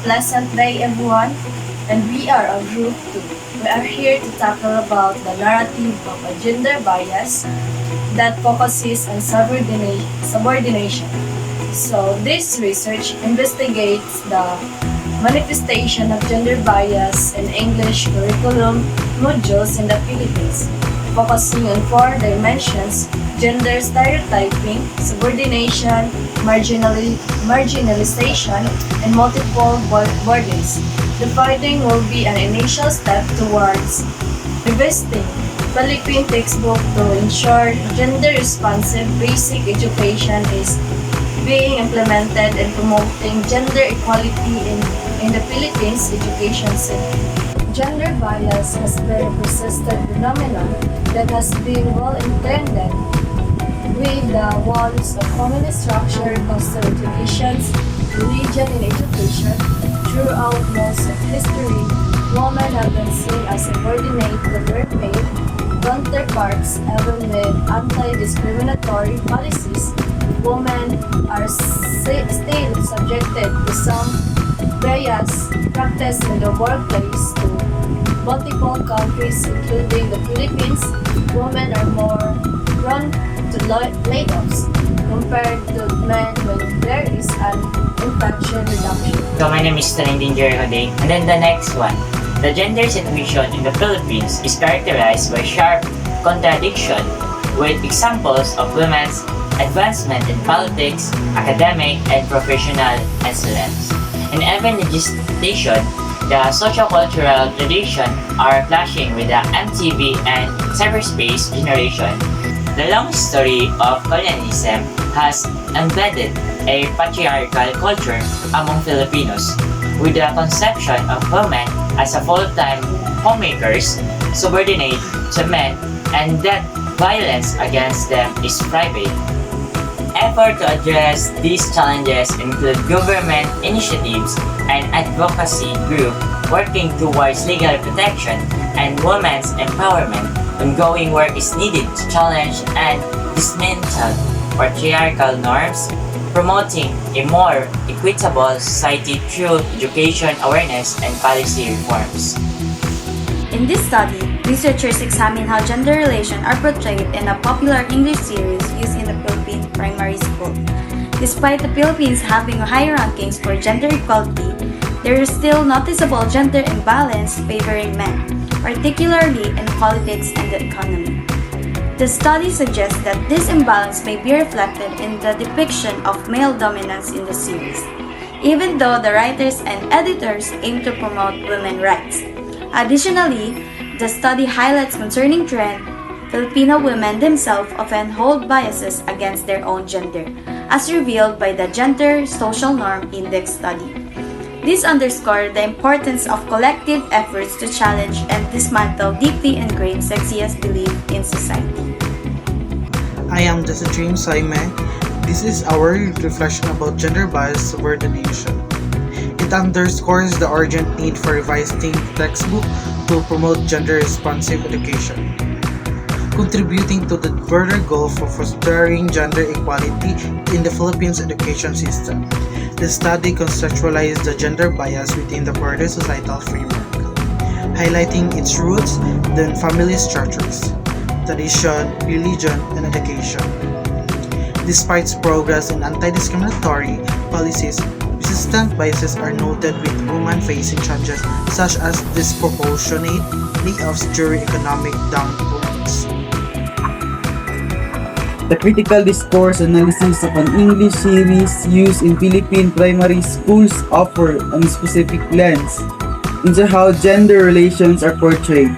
pleasant day, everyone. And we are a group 2. We are here to tackle about the narrative of a gender bias that focuses on subordination. So, this research investigates the manifestation of gender bias in English curriculum modules in the Philippines, focusing on 4 dimensions: gender stereotyping, subordination, marginalization, and multiple burdens. The finding will be an initial step towards revisiting Philippine textbook to ensure gender-responsive basic education is being implemented and promoting gender equality in the Philippines education system. Gender bias has been a persistent phenomenon that has been well intended with the walls of family structure, custom traditions, religion, and education. Throughout most of history, women have been seen as subordinate to their male counterparts. Even with anti-discriminatory policies, women are still subjected to some bias practiced in the workplace. To multiple countries, including the Philippines, women are more prone to layoffs compared to men when there is an infection reduction. So my name is Trending Jericho, and then the next one. The gender situation in the Philippines is characterized by sharp contradiction with examples of women's advancement in politics, academic, and professional excellence. In even legislation, the socio-cultural traditions are clashing with the MTV and cyberspace generation. The long history of colonialism has embedded a patriarchal culture among Filipinos, with the conception of women as a full-time homemakers, subordinate to men, and that violence against them is private. Efforts to address these challenges include government initiatives and advocacy groups working towards legal protection and women's empowerment. Ongoing work is needed to challenge and dismantle patriarchal norms, promoting a more equitable society through education awareness and policy reforms. In this study, researchers examine how gender relations are portrayed in a popular English series used in the Philippine primary school. Despite the Philippines having high rankings for gender equality, there is still noticeable gender imbalance favoring men, particularly in politics and the economy. The study suggests that this imbalance may be reflected in the depiction of male dominance in the series, even though the writers and editors aim to promote women's rights. Additionally, the study highlights concerning trend. Filipino women themselves often hold biases against their own gender, as revealed by the Gender Social Norm Index study. This underscores the importance of collective efforts to challenge and dismantle deeply ingrained sexist beliefs in society. I am Jesse James Saime. This is our reflection about gender bias subordination. It underscores the urgent need for revising the textbook to promote gender-responsive education, contributing to the broader goal for fostering gender equality in the Philippines education system. The study conceptualized the gender bias within the broader societal framework, highlighting its roots in family structures, tradition, religion, and education. Despite progress in anti-discriminatory policies, persistent biases are noted with women facing challenges such as disproportionate layoffs during economic downturns. The critical discourse analysis of an English series used in Philippine primary schools offer a specific lens into how gender relations are portrayed.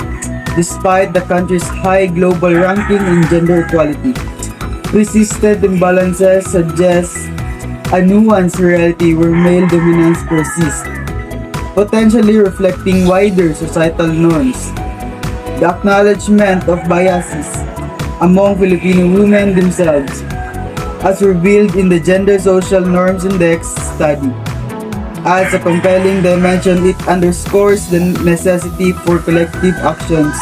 Despite the country's high global ranking in gender equality, persistent imbalances suggest a nuanced reality where male dominance persists, potentially reflecting wider societal norms. The acknowledgement of biases among Filipino women themselves, as revealed in the Gender Social Norms Index study, adds a compelling dimension. It underscores the necessity for collective actions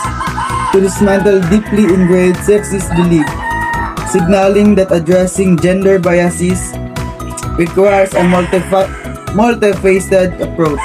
to dismantle deeply ingrained sexist beliefs, signaling that addressing gender biases requires a multifaceted approach.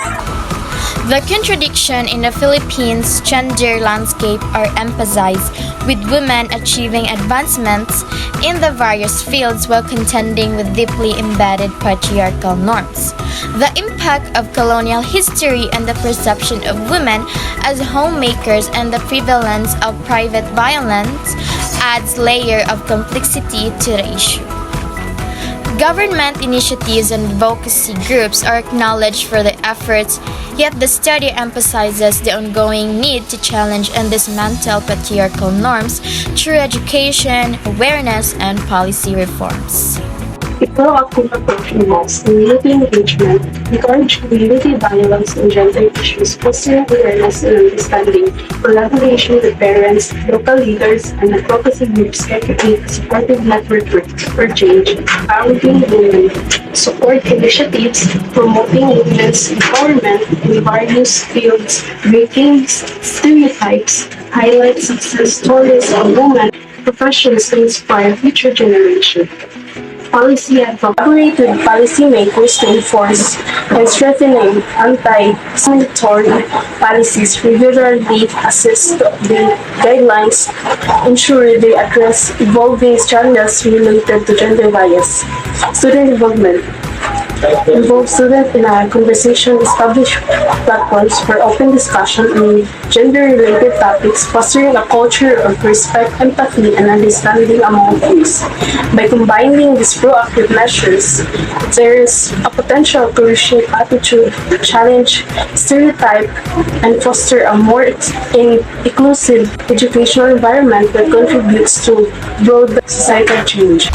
The contradiction in the Philippines' gender landscape are emphasized, with women achieving advancements in the various fields while contending with deeply embedded patriarchal norms. The impact of colonial history and the perception of women as homemakers and the prevalence of private violence adds layer of complexity to the issue. Government initiatives and advocacy groups are acknowledged for their efforts, yet the study emphasizes the ongoing need to challenge and dismantle patriarchal norms through education, awareness, and policy reforms. A proactive approach involves community engagement, encourage community dialogues on gender issues, fostering awareness and understanding, collaboration with parents, local leaders, and advocacy groups can create a supportive network for change, empowering women, support initiatives, promoting women's empowerment in various fields, breaking stereotypes, highlight success stories of women professionals to inspire future generations. Policy and collaborate with policymakers to enforce and strengthening anti-discriminatory policies, regularly assess the guidelines, ensure they address evolving challenges related to gender bias. Student involvement. Involve students in a conversation, establish platforms for open discussion on gender-related topics, fostering a culture of respect, empathy, and understanding among peers. By combining these proactive measures, there is a potential to reshape attitude, challenge stereotype, and foster a more inclusive educational environment that contributes to broad societal change.